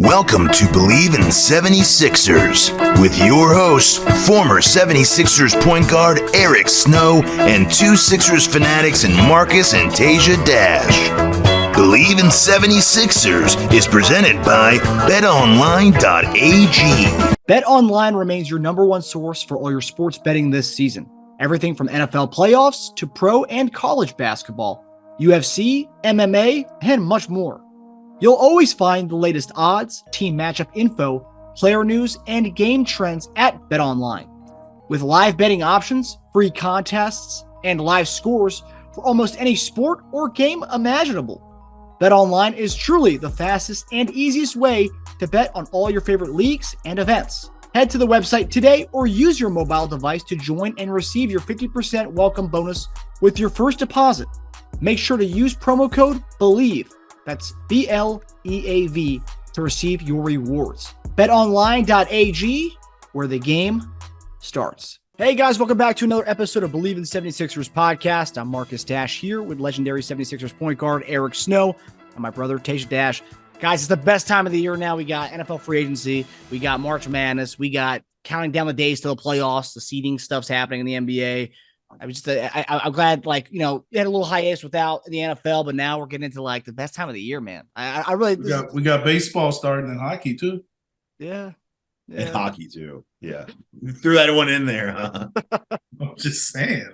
Welcome to Bleav In 76ers with your hosts, former 76ers point guard Eric Snow and two Sixers fanatics in Marcus and Teja Dash. Bleav In 76ers is presented by BetOnline.AG. BetOnline remains your number one source for all your sports betting this season. Everything from NFL playoffs to pro and college basketball, UFC, MMA, and much more. You'll always find the latest odds, team matchup info, player news, and game trends at BetOnline. With live betting options, free contests, and live scores for almost any sport or game imaginable. BetOnline is truly the fastest and easiest way to bet on all your favorite leagues and events. Head to the website today or use your mobile device to join and receive your 50% welcome bonus with your first deposit. Make sure to use promo code BLEAV. That's BLEAV to receive your rewards. BetOnline.AG, where the game starts. Hey guys, welcome back to another episode of Bleav In 76ers podcast. I'm Marcus Dash here with legendary 76ers point guard Eric Snow and my brother Teja Dash. Guys, it's the best time of the year now. We got NFL free agency. We got March Madness. We got counting down the days to the playoffs. The seeding stuff's happening in the NBA. I'm glad, we had a little hiatus without the NFL, but now we're getting into the best time of the year, man. We got baseball starting and hockey too. Yeah. And hockey too. Yeah. You threw that one in there, huh? I'm just saying,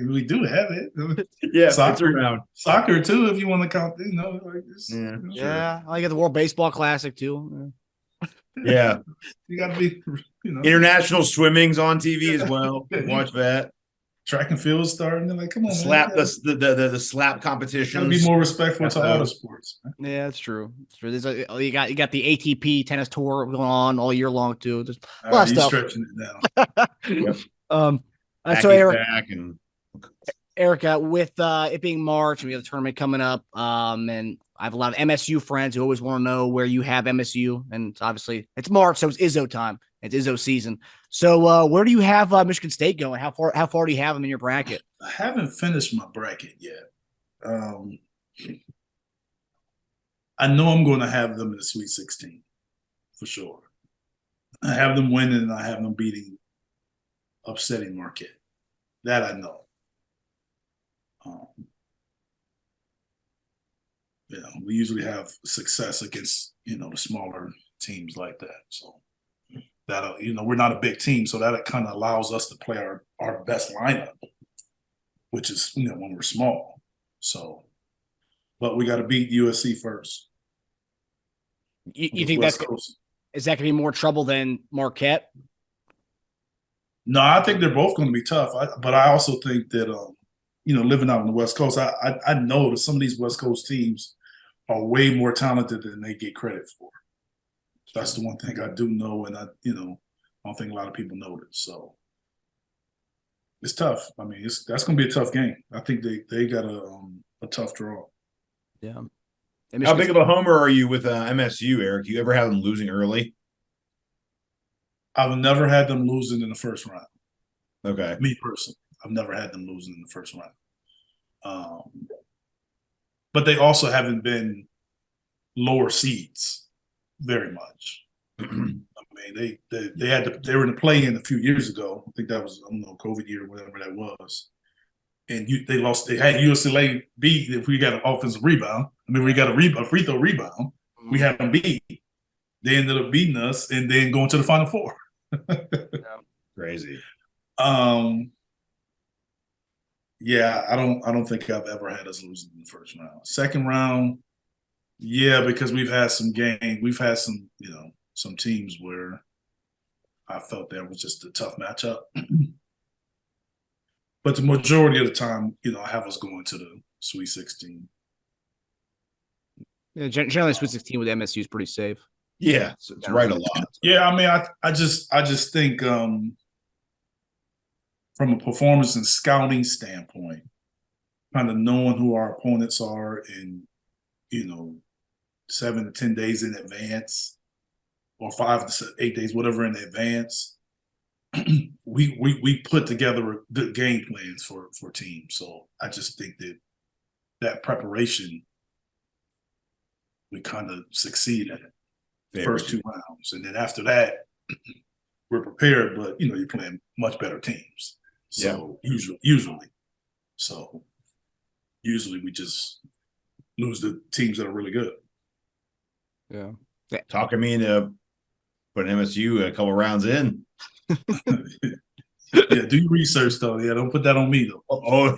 we do have it. Yeah, soccer too, if you want to count, this. Yeah. I get the World Baseball Classic too. Yeah. You gotta be, International swimming's on TV as well. Watch that. Track and field starting. They're like, come on, slap, man. The slap competition. Gotta be more respectful to other sports, man. Yeah, that's true. It's true. You got the ATP tennis tour going on all year long too. Just a lot of stuff. Stretching it down. Yep. So Eric, with it being March and we have the tournament coming up, and I have a lot of MSU friends who always want to know where you have MSU, and obviously it's March, so it's Izzo time. It's Izzo season. So where do you have Michigan State going? How far do you have them in your bracket? I haven't finished my bracket yet. I know I'm going to have them in the Sweet 16 for sure. I have them winning and I have them upsetting Marquette. That I know. We usually have success against, the smaller teams like that. So that, we're not a big team, so that kind of allows us to play our best lineup, which is, when we're small. So, but we got to beat USC first. You think is that going to be more trouble than Marquette? No, I think they're both going to be tough. But I also think that, living out on the West Coast, I know that some of these West Coast teams are way more talented than they get credit for. That's the one thing I do know, and I don't think a lot of people know this. So it's tough. I mean, that's going to be a tough game. I think they got a tough draw. Yeah. How big of a homer are you with MSU, Eric? You ever have them losing early? I've never had them losing in the first round. Okay. Me personally, I've never had them losing in the first round. But they also haven't been lower seeds very much. I mean, they were in the play-in a few years ago. I think that was, COVID year or whatever that was. And they lost. They had UCLA beat if we got an offensive rebound. We got a free throw rebound. We had them beat. They ended up beating us and then going to the Final Four. Crazy. Yeah, I don't think I've ever had us losing in the first round. Second round, yeah, because we've had some games. We've had some, some teams where I felt that was just a tough matchup. But the majority of the time, I have us going to the Sweet 16. Yeah, generally Sweet 16 with MSU is pretty safe. Yeah, it's right a lot. Yeah, I mean, I just think from a performance and scouting standpoint, kind of knowing who our opponents are in, 7 to 10 days in advance, or 5 to 8 days, whatever in advance, we put together good game plans for teams. So I just think that preparation, we kind of succeed at it. first 2 rounds. And then after that, we're prepared, but, you're playing much better teams. So usually we just lose the teams that are really good. Yeah. Talking me into putting MSU a couple rounds in. Yeah, do your research though. Yeah, don't put that on me though. Oh,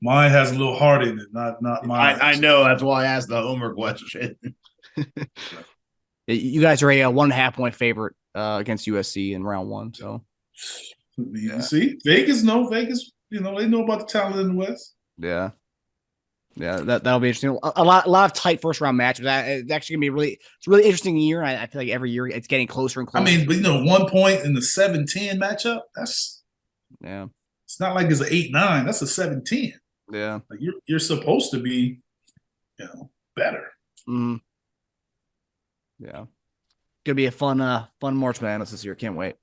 mine has a little heart in it, not mine. I know. That's why I asked the homework question. You guys are a 1.5 point favorite against USC in round 1. So you see, Vegas, they know about the talent in the West. Yeah, that'll be interesting. A lot of tight first round matches. It's actually gonna be it's a really interesting year. I feel like every year it's getting closer and closer. I mean, but 1 point in the 7-10 matchup. It's not like it's an 8-9. That's a 7-10. Yeah, like you're supposed to be, better. Mm-hmm. Yeah, gonna be a fun March Madness this year. Can't wait.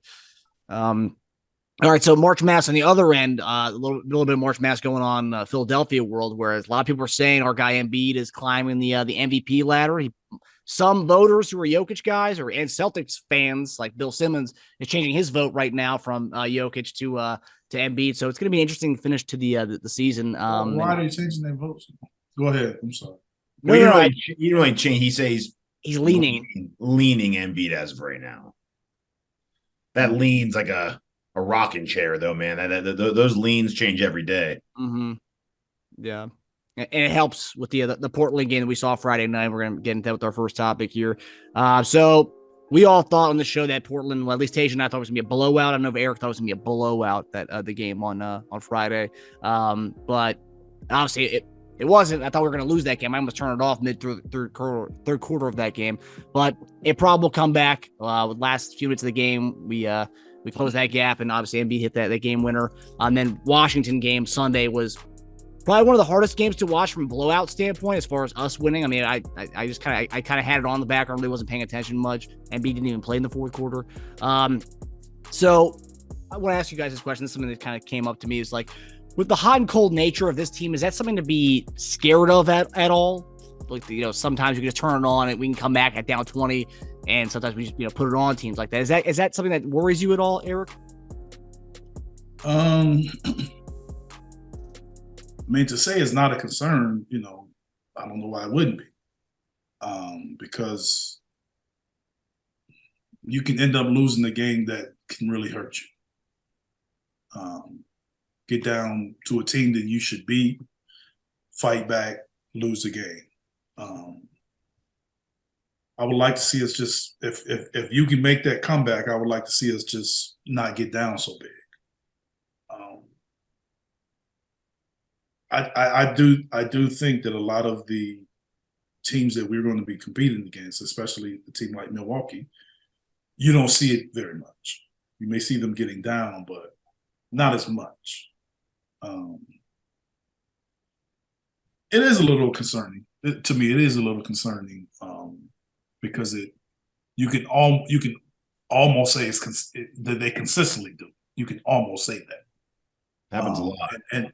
All right, so March Madness on the other end, a little bit of March Madness going on Philadelphia world, whereas a lot of people are saying our guy Embiid is climbing the MVP ladder. Some voters who are Jokic guys and Celtics fans like Bill Simmons is changing his vote right now from Jokic to Embiid. So it's going to be an interesting finish to the season. Why are they changing their votes? Go ahead. I'm sorry. Well, you don't change. He says he's leaning Embiid as of right now. That leans like a rocking chair, though, man. Those leans change every day. Mm-hmm. Yeah, and it helps with the Portland game that we saw Friday night. We're going to get into that with our first topic here. So we all thought on the show that Portland, well, at least Teja and I thought it was going to be a blowout. I don't know if Eric thought it was going to be a blowout that the game on Friday, but obviously it wasn't. I thought we were going to lose that game. I almost turned it off mid through third quarter of that game, but it probably will come back. With last few minutes of the game, we closed that gap, and obviously Embiid hit that game winner. And then Washington game Sunday was probably one of the hardest games to watch from a blowout standpoint as far as us winning. I mean, I just kind of had it on the background, really wasn't paying attention much. Embiid didn't even play in the fourth quarter. So I want to ask you guys this question. This is something that kind of came up to me. Is like, with the hot and cold nature of this team, is that something to be scared of at all? Like, sometimes you can just turn it on and we can come back at down 20, and sometimes we just put it on teams like that. Is that something that worries you at all, Eric? I mean, to say it's not a concern, I don't know why it wouldn't be. Because you can end up losing a game that can really hurt you. Get down to a team that you should beat, fight back, lose the game. I would like to see us just, if you can make that comeback, I would like to see us just not get down so big. I do think that a lot of the teams that we're going to be competing against, especially a team like Milwaukee, you don't see it very much. You may see them getting down, but not as much. It is a little concerning. To me, it is a little concerning because you can almost say that they consistently do. You can almost say that happens a lot, and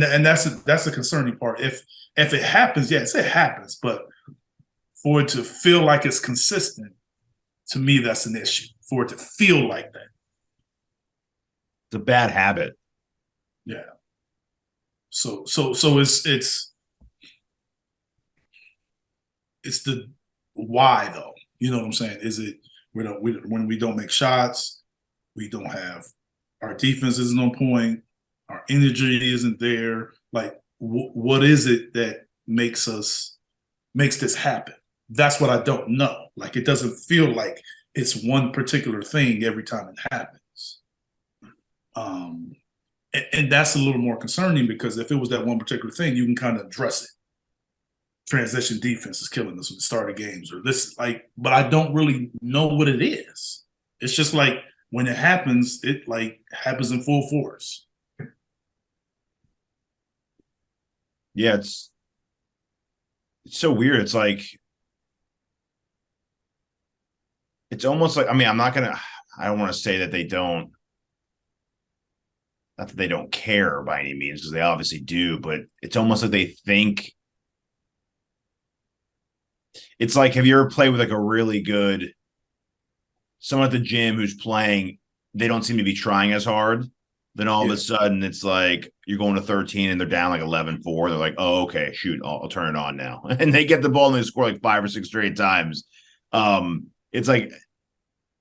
that's the concerning part. If it happens, yes, it happens, but for it to feel like it's consistent, to me, that's an issue. For it to feel like that, it's a bad habit. Yeah. So it's the why, though. You know what I'm saying? Is it when we don't make shots, we don't have, our defense isn't on point, our energy isn't there. Like, what is it that makes this happen? That's what I don't know. Like, it doesn't feel like it's one particular thing every time it happens. And that's a little more concerning, because if it was that one particular thing, you can kind of address it. Transition defense is killing us at the start of games, or this, like, but I don't really know what it is. It's just like when it happens, it like happens in full force. Yeah, it's so weird. It's like, it's almost like, I mean, I don't want to say that they don't, not that they don't care by any means, because they obviously do, but it's almost like they think it's like, have you ever played with like a really good someone at the gym who's playing, they don't seem to be trying as hard. Then all of a sudden it's like you're going to 13 and they're down like 11-4. They're like, oh, okay, shoot, I'll turn it on now. And they get the ball and they score like 5 or 6 straight times. It's like,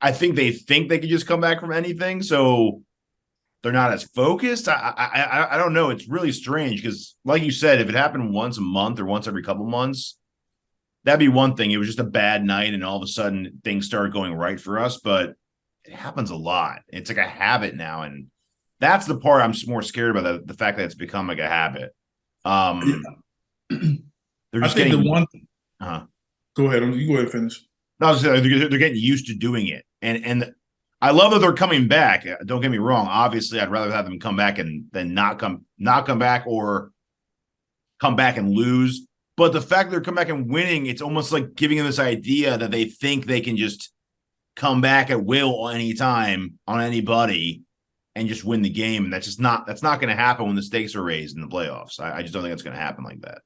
I think they could just come back from anything. So they're not as focused. I don't know. It's really strange because, like you said, if it happened once a month or once every couple months, that'd be one thing. It was just a bad night and all of a sudden things started going right for us. But it happens a lot. It's like a habit now. And that's the part I'm more scared about, the fact that it's become like a habit. They're just I think getting the one thing. Go ahead. You go ahead and finish. No, they're getting used to doing it. And I love that they're coming back. Don't get me wrong. Obviously, I'd rather have them come back than not come back or come back and lose. But the fact that they're coming back and winning, it's almost like giving them this idea that they think they can just come back at will anytime on anybody and just win the game. And that's not going to happen when the stakes are raised in the playoffs. I just don't think it's going to happen like that.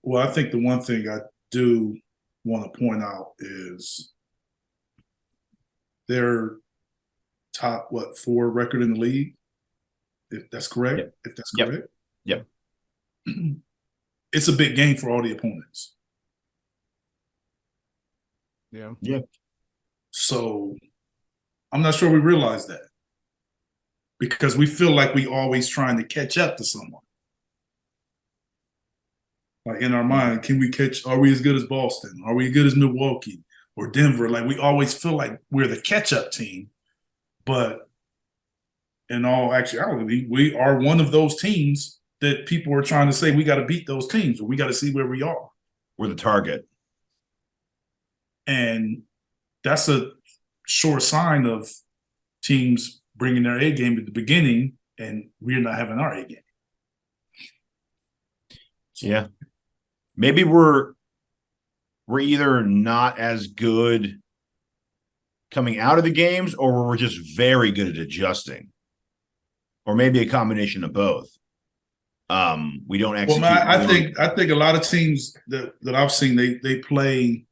Well, I think the one thing I do want to point out is their top 4 record in the league, if that's correct. Yep. If that's correct. Yep. It's a big game for all the opponents. Yeah. So I'm not sure we realize that, because we feel like we always trying to catch up to someone. Like in our mind, are we as good as Boston? Are we as good as Milwaukee or Denver? Like we always feel like we're the catch-up team. But in all actuality, we are one of those teams that people are trying to say we got to beat those teams, or we got to see where we are. We're the target. And that's a sure sign of teams bringing their A game at the beginning, and we're not having our A game. Yeah. Maybe we're either not as good coming out of the games, or we're just very good at adjusting, or maybe a combination of both. We don't execute. Well, man, I think a lot of teams that I've seen, they play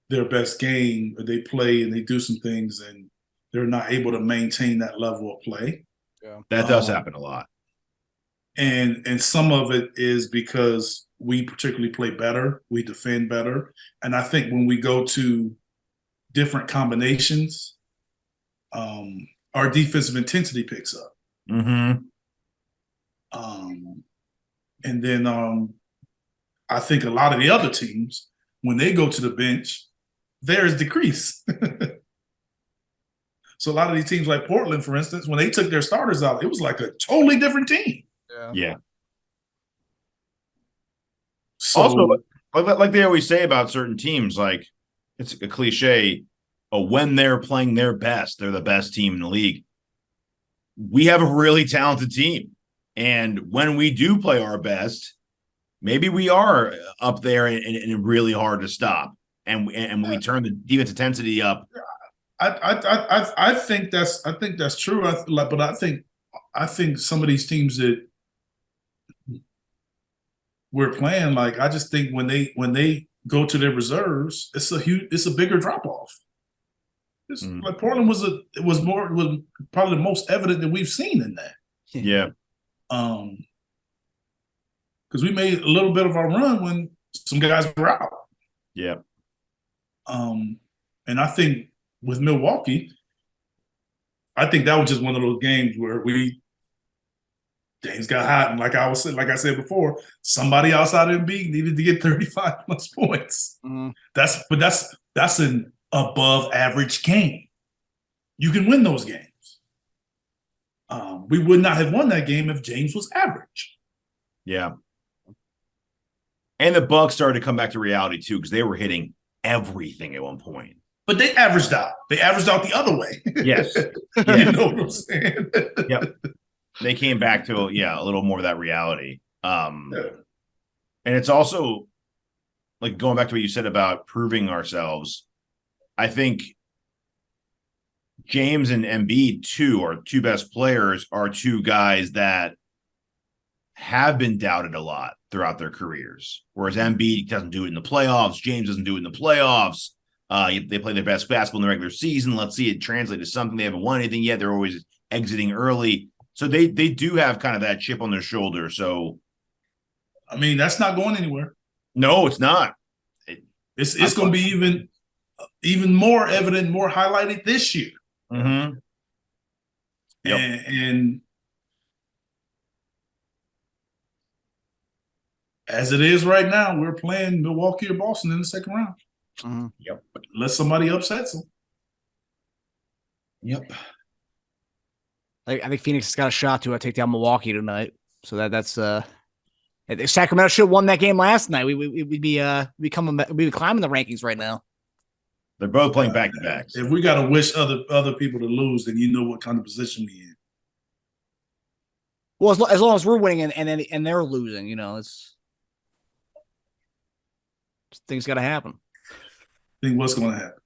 their best game, or they play and they do some things, and they're not able to maintain that level of play. Yeah, that does happen a lot. And some of it is because we particularly play better, we defend better, and I think when we go to different combinations, our defensive intensity picks up. Mm-hmm. And then I think a lot of the other teams, when they go to the bench, theirs decrease. So a lot of these teams like Portland, for instance, when they took their starters out, it was like a totally different team. Yeah. So, also, like they always say about certain teams, like it's a cliche, when they're playing their best, they're the best team in the league. We have a really talented team. And when we do play our best, maybe we are up there and really hard to stop. And we turn the defense intensity up. I think that's true. But I think some of these teams that we're playing, like, I just think when they go to their reserves, it's a bigger drop off. Like Portland was probably the most evident that we've seen in that. Yeah. Because we made a little bit of our run when some guys were out. Yeah. And I think with Milwaukee, I think that was just one of those games where James got hot, and like I said before, somebody outside of Embiid needed to get 35 plus points. Mm-hmm. That's an above average game. You can win those games. We would not have won that game if James was average. Yeah. And the Bucks started to come back to reality too, because they were hitting everything at one point. But they averaged out. They averaged out the other way. Yes. You know what I'm saying? Yep. They came back to a little more of that reality. And it's also like going back to what you said about proving ourselves. I think James and Embiid, too, our two best players, are two guys that have been doubted a lot. throughout their careers. Whereas Embiid doesn't do it in the playoffs. James doesn't do it in the playoffs. They play their best basketball in the regular season. Let's see it translate to something. They haven't won anything yet. They're always exiting early. So they do have kind of that chip on their shoulder. So, I mean, that's not going anywhere. No, it's not. It's going to be even more evident, more highlighted this year. Mm-hmm. Yep. And as it is right now, we're playing Milwaukee or Boston in the second round. Mm-hmm. Yep. Unless somebody upsets them. Yep. I think Phoenix has got a shot to take down Milwaukee tonight. So that's if Sacramento should have won that game last night, we'd be climbing the rankings right now. They're both playing back to backs. If we got to wish other people to lose, then you know what kind of position we in. Well, as long as we're winning and they're losing, it's things got to happen. I think what's going to happen?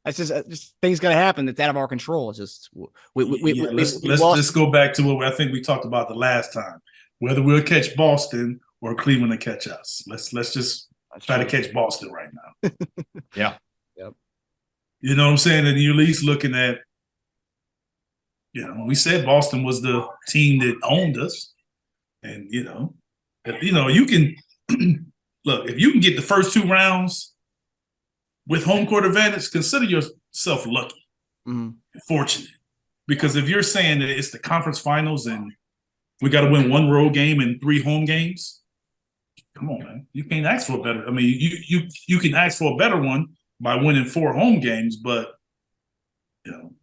That's just things got to happen. That's out of our control. It's just let's go back to what I think we talked about the last time. Whether we'll catch Boston or Cleveland to catch us. Let's just try to catch Boston right now. Yeah. Yep. You know what I'm saying? And you're at least looking at, we said Boston was the team that owned us. And, you can look, if you can get the first two rounds with home court advantage, consider yourself lucky, fortunate. Because if you're saying that it's the conference finals and we got to win one road game and 3 home games, come on, man. You can't ask for a better. I mean, you can ask for a better one by winning 4 home games, but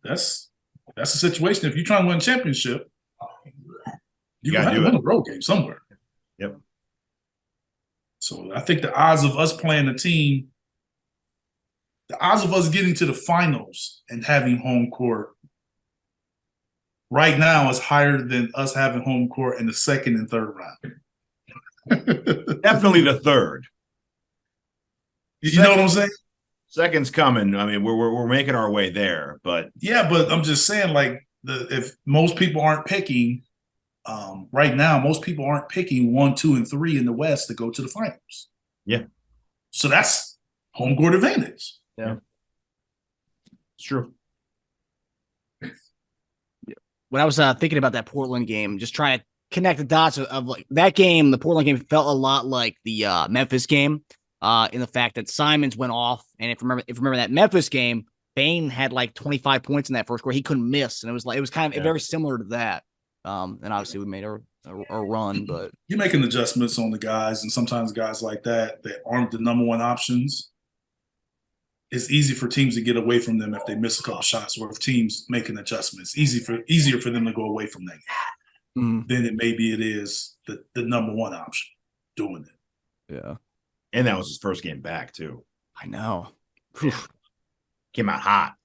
that's a situation. If you're trying to win a championship, you got to win a road game somewhere. Yep. So I think the odds of us playing a team, the odds of us getting to the finals and having home court right now is higher than us having home court in the second and third round. Definitely the third. You know what I'm saying? Second's coming. I mean, we're making our way there, but yeah, but I'm just saying, like, if most people aren't picking right now, most people aren't picking 1, 2, and 3 in the West to go to the finals. Yeah. So that's home court advantage. Yeah. It's true. When I was thinking about that Portland game, just trying to connect the dots of like that game, the Portland game felt a lot like the Memphis game in the fact that Simons went off. And if you remember that Memphis game, Bane had like 25 points in that first quarter. He couldn't miss. And it was kind of very similar to that. And obviously we made a run, but you're making adjustments on the guys. And sometimes guys like that aren't the number one options. It's easy for teams to get away from them if they miss a couple shots, or if teams make an adjustment. It's easier for them to go away from that game than it is the number one option doing it. Yeah. And that was his first game back, too. I know. Came out hot.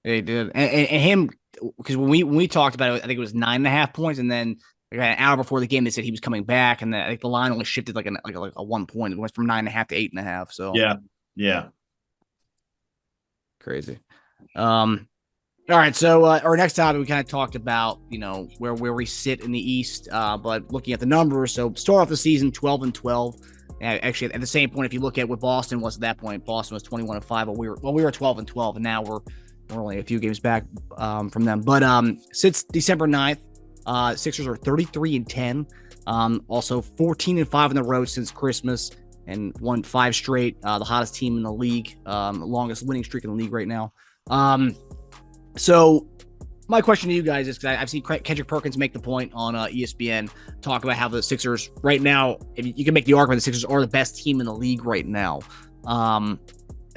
He did. And him, because when we talked about it, I think it was 9.5 points, and then an hour before the game, they said he was coming back, and I think the line only shifted like a 1 point. It went from 9.5 to 8.5. So yeah. Crazy. All right. So our next topic, we kind of talked about, where we sit in the East, but looking at the numbers. So start off the season 12-12. Actually, at the same point, if you look at what Boston was at that point, Boston was 21-5. We were 12-12, and now we're only a few games back from them. But since December 9th, Sixers are 33-10. Also 14-5 on the road since Christmas, and won 5 straight. The hottest team in the league, longest winning streak in the league right now. So my question to you guys is, because I've seen Kendrick Perkins make the point on ESPN, talk about how the Sixers right now, if you can make the argument, the Sixers are the best team in the league right now. And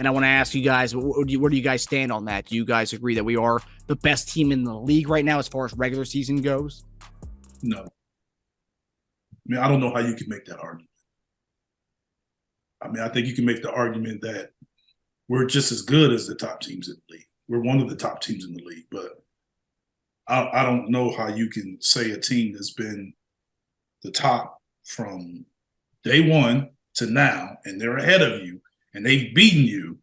I want to ask you guys, where do you guys stand on that? Do you guys agree that we are the best team in the league right now as far as regular season goes? No. I mean, I don't know how you can make that argument. I mean, I think you can make the argument that we're just as good as the top teams in the league. We're one of the top teams in the league, but I don't know how you can say a team that's been the top from day one to now, and they're ahead of you, and they've beaten you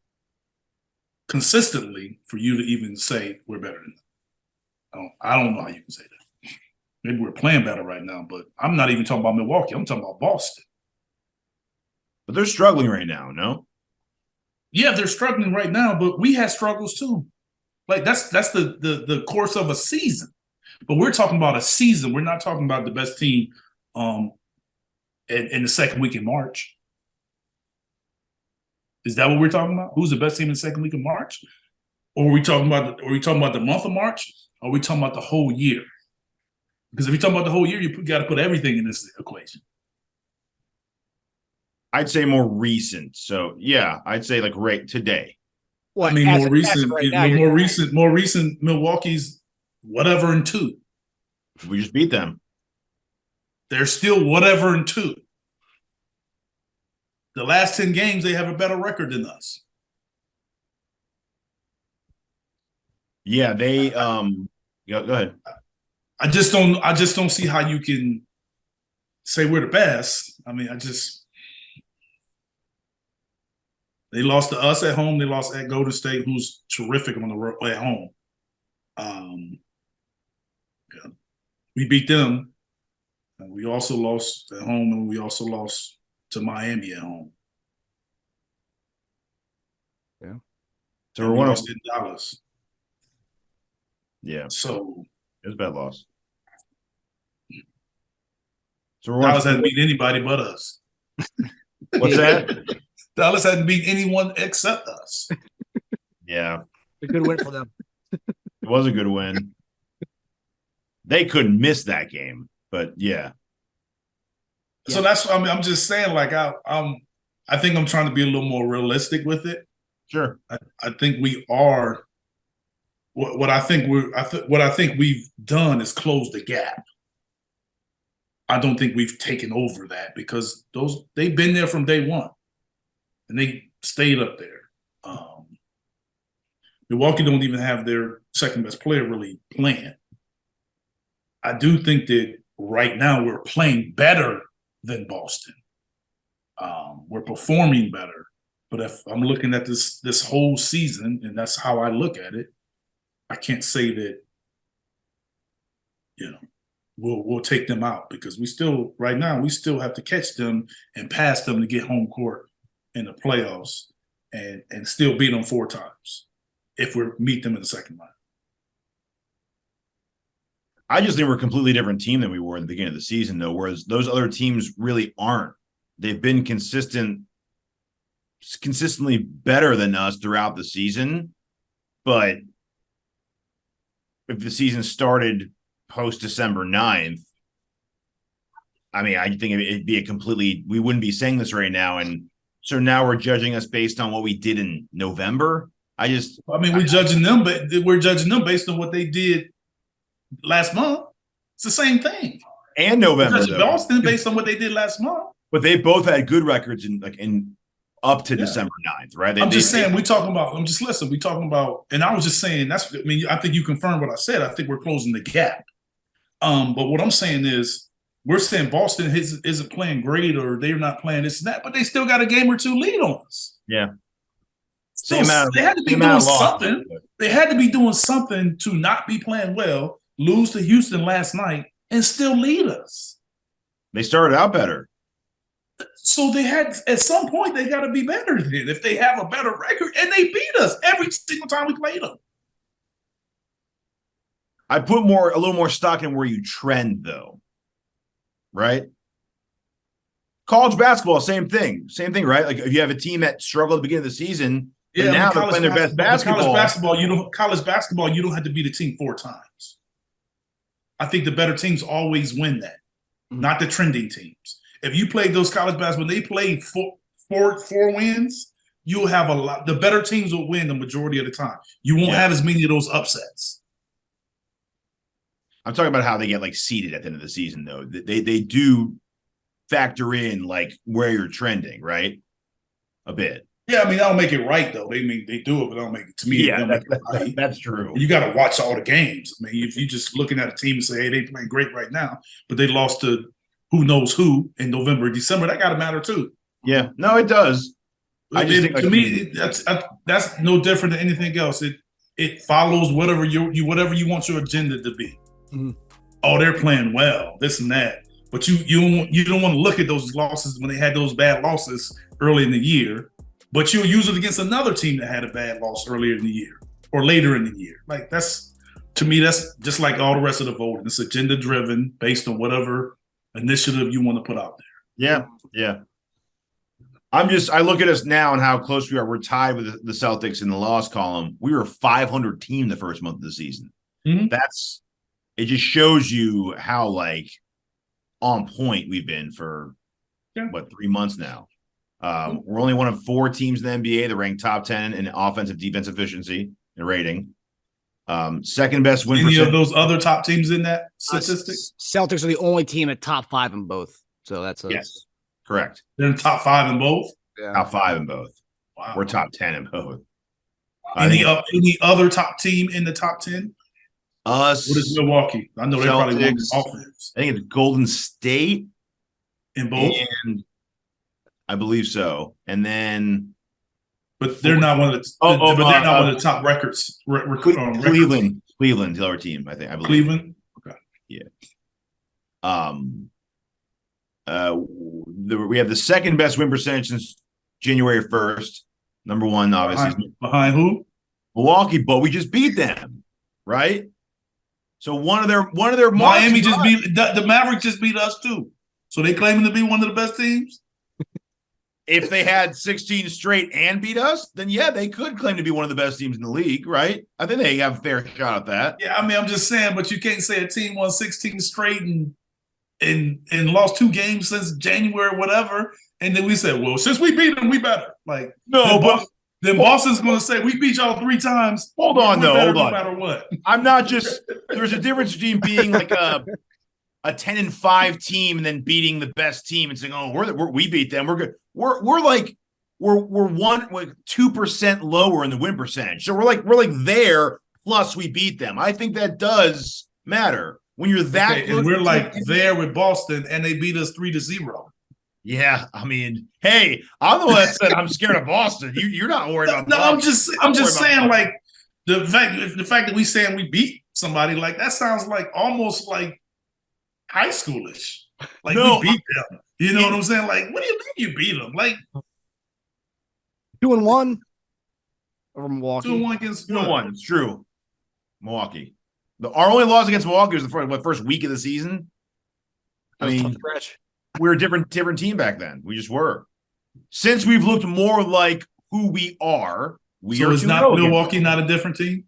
consistently for you to even say we're better than them. I don't know how you can say that. Maybe we're playing better right now, but I'm not even talking about Milwaukee. I'm talking about Boston. But they're struggling right now, no? Yeah, they're struggling right now, but we had struggles too. Like that's the course of a season. But we're talking about a season. We're not talking about the best team in the second week in March. Is that what we're talking about? Who's the best team in the second week of March? Or are we talking about the month of March? Or are we talking about the whole year? Because if you're talking about the whole year, you got to put everything in this equation. I'd say more recent. So yeah, I'd say like right today. Well, I mean, more recent, right now, more recent. Milwaukee's whatever and 2. We just beat them. They're still whatever and 2. The last 10 games, they have a better record than us. Yeah, they go ahead. I just don't see how you can say we're the best. I mean, they lost to us at home. They lost at Golden State, who's terrific on the road at home. Yeah. We beat them. We also lost at home, and we also lost to Miami at home. Yeah. So we lost in Dallas. Yeah. So it was a bad loss. So Dallas hasn't beat anybody but us. What's that? Dallas hasn't beat anyone except us. Yeah. A good win for them. It was a good win. They couldn't miss that game, but yeah. So that's, I mean, I'm just saying, like, I think I'm trying to be a little more realistic with it. Sure. I think we are. What I think we've done is close the gap. I don't think we've taken over that because they've been there from day one, and they stayed up there. Milwaukee don't even have their second best player really playing. I do think that right now we're playing better than Boston. We're performing better. But if I'm looking at this whole season, and that's how I look at it, I can't say that, we'll take them out because right now we still have to catch them and pass them to get home court in the playoffs and still beat them 4 times if we meet them in the second round. I just think we're a completely different team than we were at the beginning of the season, though, whereas those other teams really aren't. They've been consistently better than us throughout the season, but if the season started post-December 9th, I mean, I think it'd be we wouldn't be saying this right now. And so now we're judging us based on what we did in November. We're judging them, but we're judging them based on what they did last month. It's the same thing. And November, though. Boston based on what they did last month. But they both had good records in up to December 9th, right? I'm just saying, we talking about, and I was just saying, I think you confirmed what I said. I think we're closing the gap. But what I'm saying is, we're saying Boston isn't playing great or they're not playing this and that, but they still got a game or 2 lead on us. Yeah. They had to be doing something. They had to be doing something to not be playing well, lose to Houston last night, and still lead us. They started out better. So they had, at some point, they got to be better than if they have a better record, and they beat us every single time we played them. I put a little more stock in where you trend, though. Right? College basketball, same thing, right? Like if you have a team that struggled at the beginning of the season, and now they're playing their best basketball. College basketball, you don't have to beat a team 4 times. I think the better teams always win that, not the trending teams. If you played those college basketball, they played four wins, you'll have a lot. The better teams will win the majority of the time. You won't have as many of those upsets. I'm talking about how they get like seeded at the end of the season, though. They do factor in like where you're trending, right? A bit. Yeah, I mean, I don't make it right though. They do it, but I don't make it to me. Yeah, that's true. You got to watch all the games. I mean, if you're just looking at a team and say, "Hey, they playing great right now," but they lost to who knows who in November, December, that got to matter too. Yeah, no, it does. To me, that's no different than anything else. It follows whatever you want your agenda to be. Mm-hmm. Oh, they're playing well, this and that. But you don't want to look at those losses when they had those bad losses early in the year, but you'll use it against another team that had a bad loss earlier in the year or later in the year. Like to me, that's just like all the rest of the voting. It's agenda driven based on whatever initiative you want to put out there. Yeah. I look at us now and how close we are. We're tied with the Celtics in the loss column. We were a 500 team the first month of the season. Mm-hmm. It just shows you how like on point we've been for 3 months now. We're only one of 4 teams in the NBA that rank top 10 in offensive defense efficiency and rating. Second best win percentage. Any of those other top teams in that statistic? Celtics are the only team at top 5 in both. So that's yes, correct. They're in top 5 in both. Yeah. Top 5 in both. Wow. We're top 10 in both. Any other top team in the top 10? Us. What is Milwaukee? I know they're probably one offense. I think it's Golden State in both. And I believe so. And then, but they're not one of the. But they're not one of the top records. Cleveland, the other team. I believe Cleveland. Okay. Yeah. We have the second best win percentage since January 1st. Number one, obviously, behind who? Milwaukee, but we just beat them, right? So one of their Miami just beat the Mavericks just beat us too. So they claiming to be one of the best teams. If they had 16 straight and beat us, then yeah, they could claim to be one of the best teams in the league, right? I think they have a fair shot at that. Yeah, I mean, I'm just saying, but you can't say a team won 16 straight and lost 2 games since January, whatever, and then we said, well, since we beat them, we better. Like then Boston's going to say we beat y'all 3 times. Hold on, no matter what. I'm not just. There's a difference between being like a 10-5 team and then beating the best team and saying, "Oh, we beat them. We're good." We're 2% lower in the win percentage, so we're like there. Plus, we beat them. I think that does matter when you're that. Okay, and we're like there with Boston, and they beat us 3-0. Yeah, I mean, hey, I'm the one that said I'm scared of Boston. You're not worried about. No, Boston. I'm just saying, like the fact that we saying we beat somebody, like that sounds like almost like high schoolish. Like we beat them. You know what I'm saying? Like, what do you mean you beat them? Like 2-1 over Milwaukee. 2-1 against 2-1. It's true. Milwaukee. Our only loss against Milwaukee was the first week of the season. I mean, we were a different team back then. We just were. Since we've looked more like who we are, so is not Milwaukee not a different team?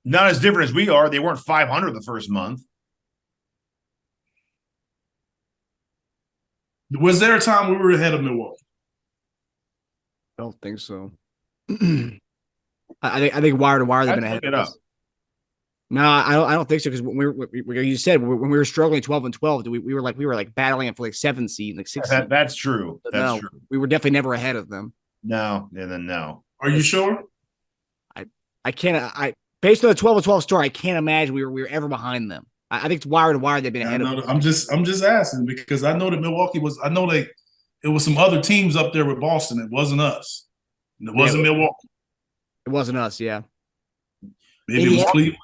Not as different as we are. They weren't 500 the first month. Was there a time we were ahead of Milwaukee? I don't think so. I think wire to wire they've been ahead of us. No, I don't think so, because when you said when we were struggling 12-12, we were like battling for like 7th seed, like 6th seed. That's true. That's true. We were definitely never ahead of them. No, and then no. Are you sure? I can't. Based on the 12-12 story, I can't imagine we were ever behind them. I think it's wire to wire they've been ahead of them. I'm just asking because I know that Milwaukee was. I know it was some other teams up there with Boston. It wasn't us. And it wasn't Milwaukee. It wasn't us. Yeah. Maybe it was Cleveland.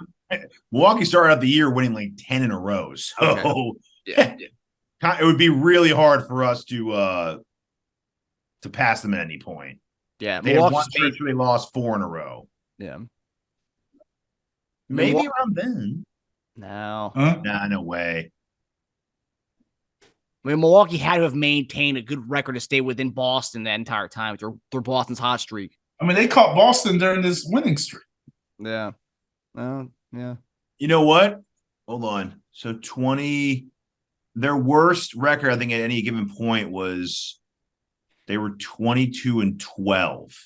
Milwaukee started out the year winning like 10 in a row. So okay. It would be really hard for us to pass them at any point. Yeah. They had one stretch where they lost 4 in a row. Yeah. Maybe around then. No. Huh? Nah, no way. I mean, Milwaukee had to have maintained a good record to stay within Boston that entire time through Boston's hot streak. I mean, they caught Boston during this winning streak. Yeah. Yeah. You know what? Hold on. So their worst record, I think, at any given point was they were 22-12.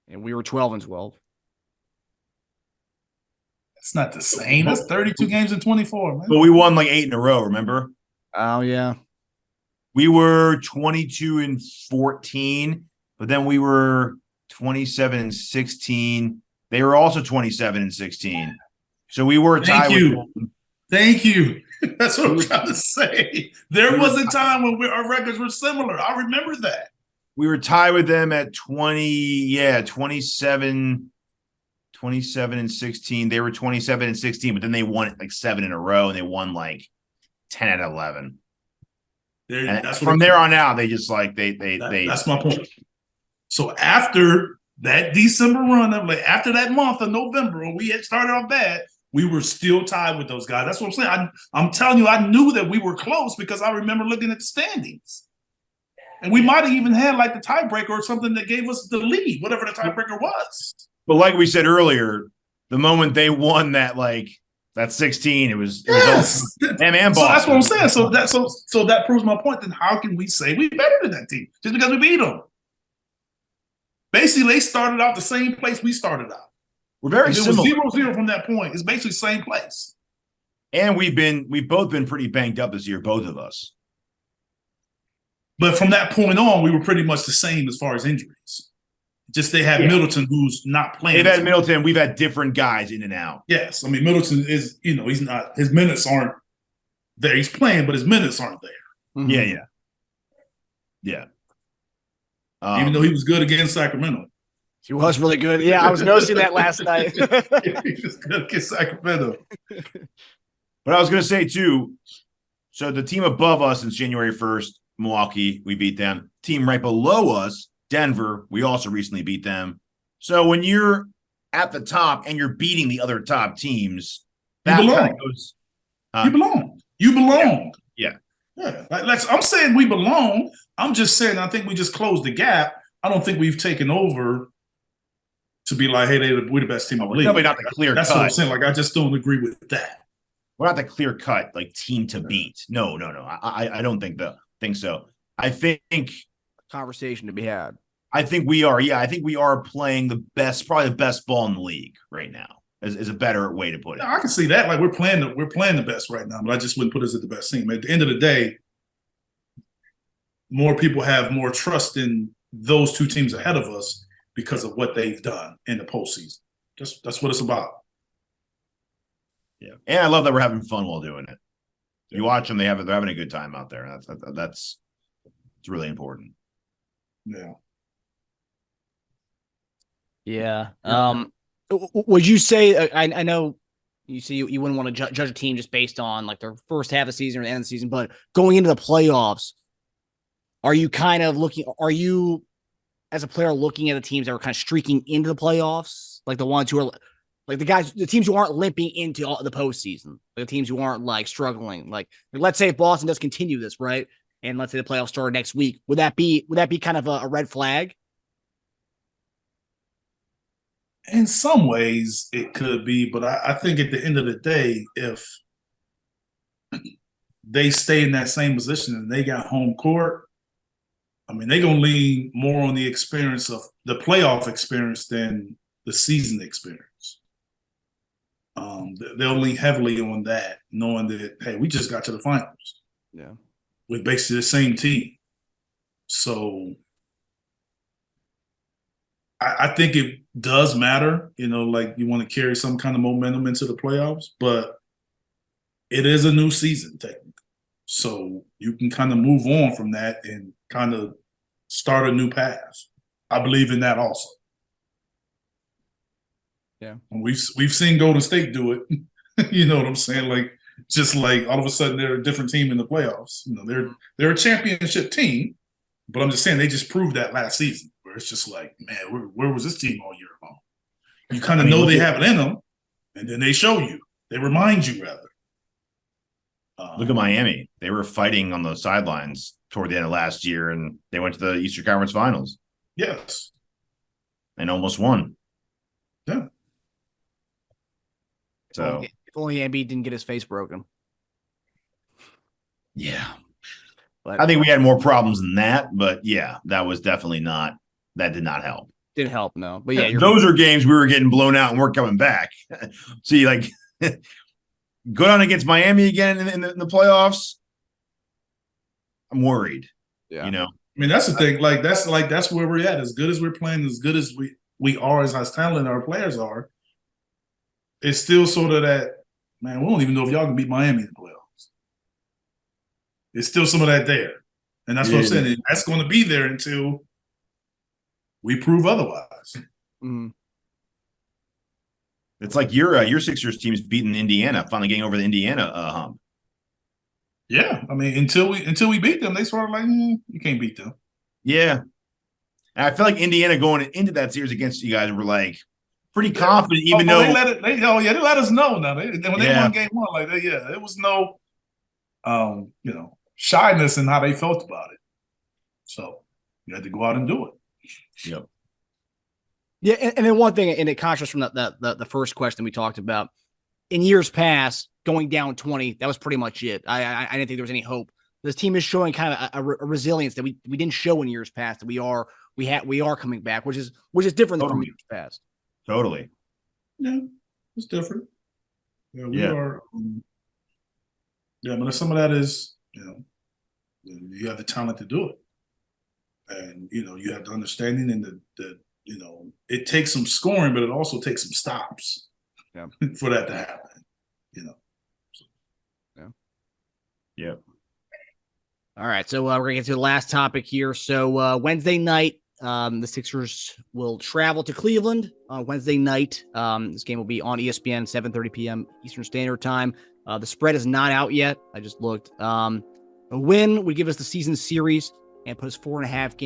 And we were 12-12. It's not the same. That's 32 games in 24, man. But we won like 8 in a row, remember? Oh, yeah. We were 22-14, but then we were 27-16. They were also 27-16. So we were tied with them. Thank you. That's what I'm trying to say. There was a time when our records were similar. I remember that. We were tied with them at 27-16. They were 27-16, but then they won like 7 in a row, and they won like 10 out of 11. From there on out, they just like they. That's my point. So after that December run, after that month of November, when we had started off bad, we were still tied with those guys. That's what I'm saying. I'm telling you, I knew that we were close because I remember looking at the standings. And we might have even had like the tiebreaker or something that gave us the lead, whatever the tiebreaker was. But like we said earlier, the moment they won that 16, it was them and Boston. So that's what I'm saying. So that proves my point. Then how can we say we better than that team just because we beat them? Basically, they started out the same place we started out. We're very similar. It was 0-0 from that point. It's basically the same place. And we've both been pretty banged up this year, both of us. But from that point on, we were pretty much the same as far as injuries. Just they had Middleton, who's not playing. They've had Middleton. We've had different guys in and out. Yes. I mean, Middleton is, he's not, his minutes aren't there. He's playing, but his minutes aren't there. Mm-hmm. Yeah. Even though he was good against Sacramento. He was really good. Yeah, I was noticing that last night. He was good against Sacramento. But I was going to say, too, so the team above us since January 1st, Milwaukee, we beat them. Team right below us, Denver, we also recently beat them. So when you're at the top and you're beating the other top teams, that kind of goes. You belong. You belong. Yeah. I'm saying we belong. I'm just saying I think we just closed the gap. I don't think we've taken over to be like, hey, we're the best team in the league. Probably not the clear That's cut. what I'm saying. I just don't agree with that. We're not the clear cut team to beat. No. I don't think so. I think conversation to be had. I think we are. Yeah, I think we are playing probably the best ball in the league right now. Is a better way to put it. Yeah, I can see that. We're playing the best right now, but I just wouldn't put us at the best team. At the end of the day, more people have more trust in those two teams ahead of us because of what they've done in the postseason. That's what it's about. Yeah, and I love that we're having fun while doing it. You watch them; they're having a good time out there. That's really important. Yeah. Yeah. Would you say? I know you see you wouldn't want to judge a team just based on their first half of the season or the end of the season, but going into the playoffs, are you kind of looking? Are you, as a player, looking at the teams that were kind of streaking into the playoffs, like the ones who are the teams who aren't limping into the postseason, the teams who aren't struggling? Like let's say if Boston does continue this, right, and let's say the playoffs start next week, would that be kind of a red flag? In some ways, it could be, but I think at the end of the day, if they stay in that same position and they got home court, I mean, they're going to lean more on the experience of the playoff experience than the season experience. They'll lean heavily on that, knowing that, hey, we just got to the finals. Yeah. With basically the same team. So I think it does matter, you want to carry some kind of momentum into the playoffs, but it is a new season technically. So you can kind of move on from that and kind of start a new path. I Bleav in that also. Yeah. And we've seen Golden State do it. You know what I'm saying? Just all of a sudden they're a different team in the playoffs. They're a championship team, but I'm just saying they just proved that last season. Where it's just man, where was this team all year long? You kind of know they have it in them, and then they show you. They remind you, rather. Look at Miami. They were fighting on the sidelines toward the end of last year, and they went to the Eastern Conference Finals. Yes. And almost won. Yeah. So if only Embiid didn't get his face broken. Yeah. But I think we had more problems than that, but yeah, that was definitely not. That did not help. Didn't help, no. But yeah, those are games we were getting blown out and we're coming back. See, go down against Miami again in the playoffs. I'm worried. Yeah. I mean, that's the thing. That's where we're at. As good as we're playing, as good as we are, as talented our players are, it's still sort of that, man, we don't even know if y'all can beat Miami in the playoffs. It's still some of that there. And that's what I'm saying. That's going to be there until we prove otherwise. Mm-hmm. It's like your Sixers team's beating Indiana, finally getting over the Indiana hump. Yeah, I mean, until we beat them, they sort of like you can't beat them. Yeah, and I feel like Indiana going into that series against you guys were like pretty confident, even though they let us know now. When they won game one, like it was no shyness in how they felt about it. So you had to go out and do it. Yep. Yeah, and then one thing, and it contrasts from the first question we talked about. In years past, going down 20, that was pretty much it. I didn't think there was any hope. This team is showing kind of a resilience that we didn't show in years past. That we are coming back, which is different than from years past. Totally. Yeah, it's different. Yeah, we are. But some of that is you have the talent to do it, and you have the understanding and the it takes some scoring, but it also takes some stops. Yeah. For that to happen, So. Yeah. All right, so we're gonna get to the last topic here. So Wednesday night, the Sixers will travel to Cleveland on Wednesday night. This game will be on ESPN, 7:30 p.m. Eastern Standard Time. The spread is not out yet. I just looked. A win would give us the season series and put us 4.5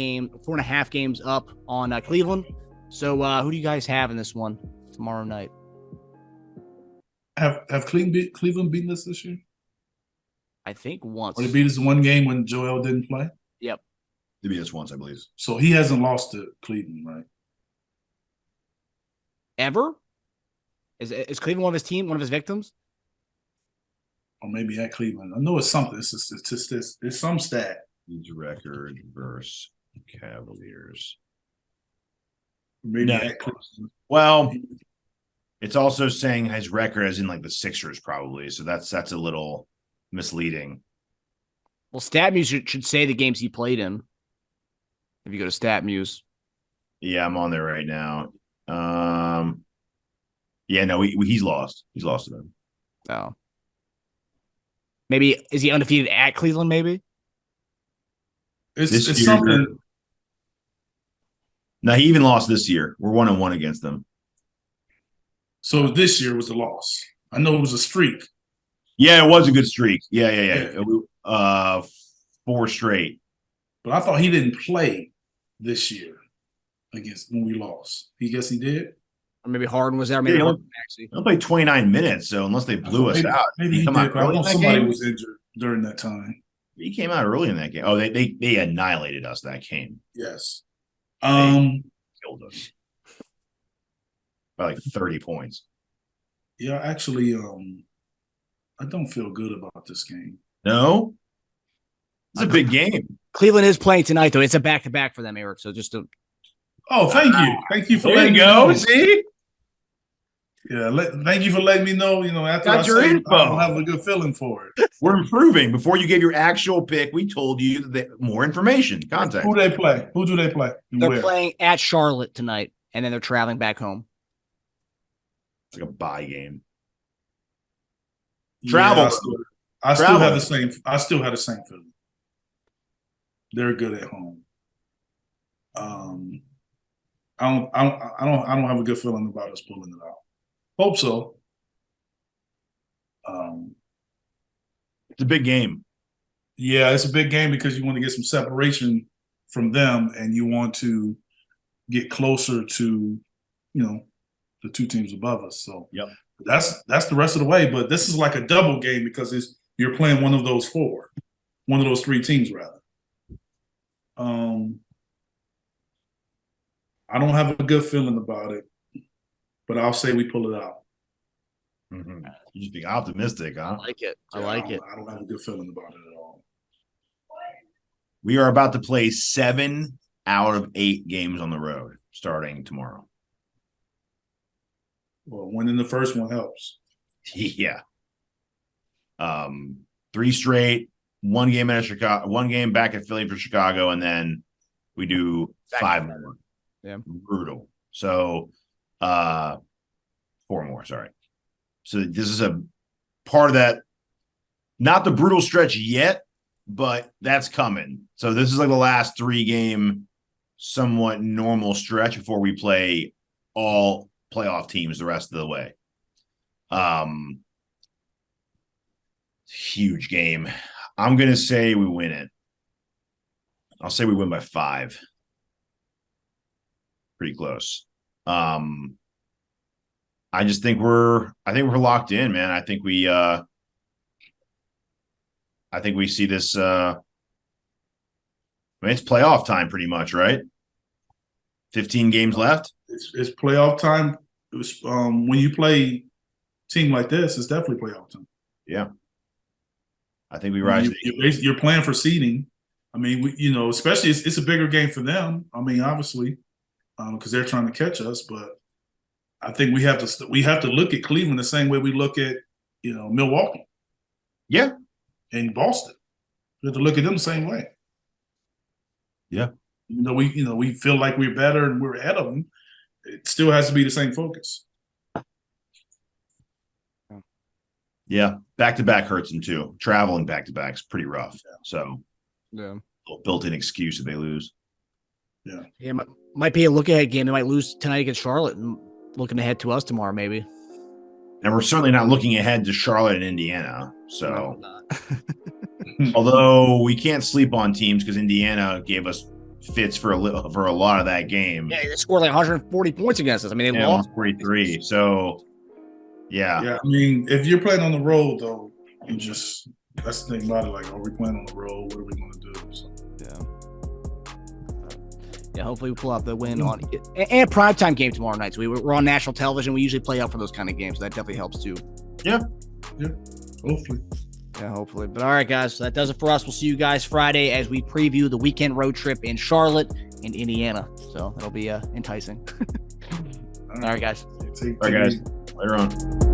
games up on Cleveland. So who do you guys have in this one tomorrow night? Have Cleveland beaten us this year? I think once. Or they beat us one game when Joel didn't play? Yep. They beat us once, I believe. So he hasn't lost to Cleveland, right? Ever? Is Cleveland one of his victims? Or maybe at Cleveland. I know it's something. It's some stat. His record versus Cavaliers. Maybe at Cleveland. Well, it's also saying his record as in like the Sixers probably. So that's a little misleading. Well, StatMuse should say the games he played in. If you go to StatMuse. Yeah, I'm on there right now. Yeah, no, he's lost. He's lost to them. Oh. Maybe is he undefeated at Cleveland? Maybe it's something. No, he even lost this year. We're 1-1 against them. So this year was a loss. I know it was a streak. Yeah, it was a good streak. Yeah. 4 straight. But I thought he didn't play this year against when we lost. He did. Or maybe Harden was there. Maybe Maxey. He played 29 minutes, so unless they blew us out. Maybe he did, but I know somebody was injured during that time. He came out early in that game. Oh, they annihilated us that game. Yes. Killed us by like 30 points. Yeah, actually, I don't feel good about this game. No? It's a big game. Cleveland is playing tonight, though. It's a back-to-back for them, Eric. So just to... Oh, thank you. Thank you for letting me know. See? Yeah, thank you for letting me know. After I don't have a good feeling for it. We're improving. Before you gave your actual pick, we told you that more information, context. Who they play? Who do they play? They're playing at Charlotte tonight, and then they're traveling back home. It's like a bye game. Travel. I still have the same feeling. They're good at home. I don't have a good feeling about us pulling it out. Hope so. It's a big game. Yeah, it's a big game because you want to get some separation from them, and you want to get closer to, the two teams above us. So yep, that's the rest of the way. But this is like a double game because you're playing one of those three teams rather. I don't have a good feeling about it, but I'll say we pull it out. Mm-hmm. You just being optimistic, huh? I like it. I don't have a good feeling about it at all. We are about to play 7 out of 8 games on the road starting tomorrow. Well, winning the first one helps. Yeah. 3 straight, 1 game at Chicago, 1 game back at Philly for Chicago, and then we do 5 more. Yeah. Brutal. So 4 more, sorry. So this is a part of that, not the brutal stretch yet, but that's coming. So this is like the last 3-game, somewhat normal stretch before we play all playoff teams the rest of the way. Huge game. I'm going to say we win it. I'll say we win by 5. Pretty close. I just think we're locked in, man. I think we see this I mean, it's playoff time pretty much, right? 15 games left. It's playoff time. It was when you play a team like this, it's definitely playoff time. Yeah. I think we rise. You're playing for seeding. I mean, especially it's a bigger game for them. I mean, obviously, because they're trying to catch us. But I think we have to look at Cleveland the same way we look at Milwaukee. Yeah. And Boston. We have to look at them the same way. Yeah. Even though we feel like we're better and we're ahead of them, it still has to be the same focus. Yeah, back-to-back hurts them too. Traveling back-to-back is pretty rough. Yeah. So, yeah, built-in excuse if they lose. Yeah, might be a look-ahead game. They might lose tonight against Charlotte and looking ahead to us tomorrow, maybe. And we're certainly not looking ahead to Charlotte and Indiana. So, although we can't sleep on teams because Indiana gave us fits for a lot of that game. Yeah, they scored like 140 points against us. I mean, they lost 43. So. Yeah. Yeah. I mean, if you're playing on the road, though, that's the thing about it. Like, are we playing on the road? What are we going to do? So. Yeah. Hopefully, we pull out the win on and primetime game tomorrow night. So we're on national television. We usually play out for those kind of games. So that definitely helps too. Yeah. Yeah. Hopefully. Yeah, hopefully. But all right, guys. So that does it for us. We'll see you guys Friday as we preview the weekend road trip in Charlotte and Indiana. So that'll be enticing. All right, guys. All right, guys. Later on.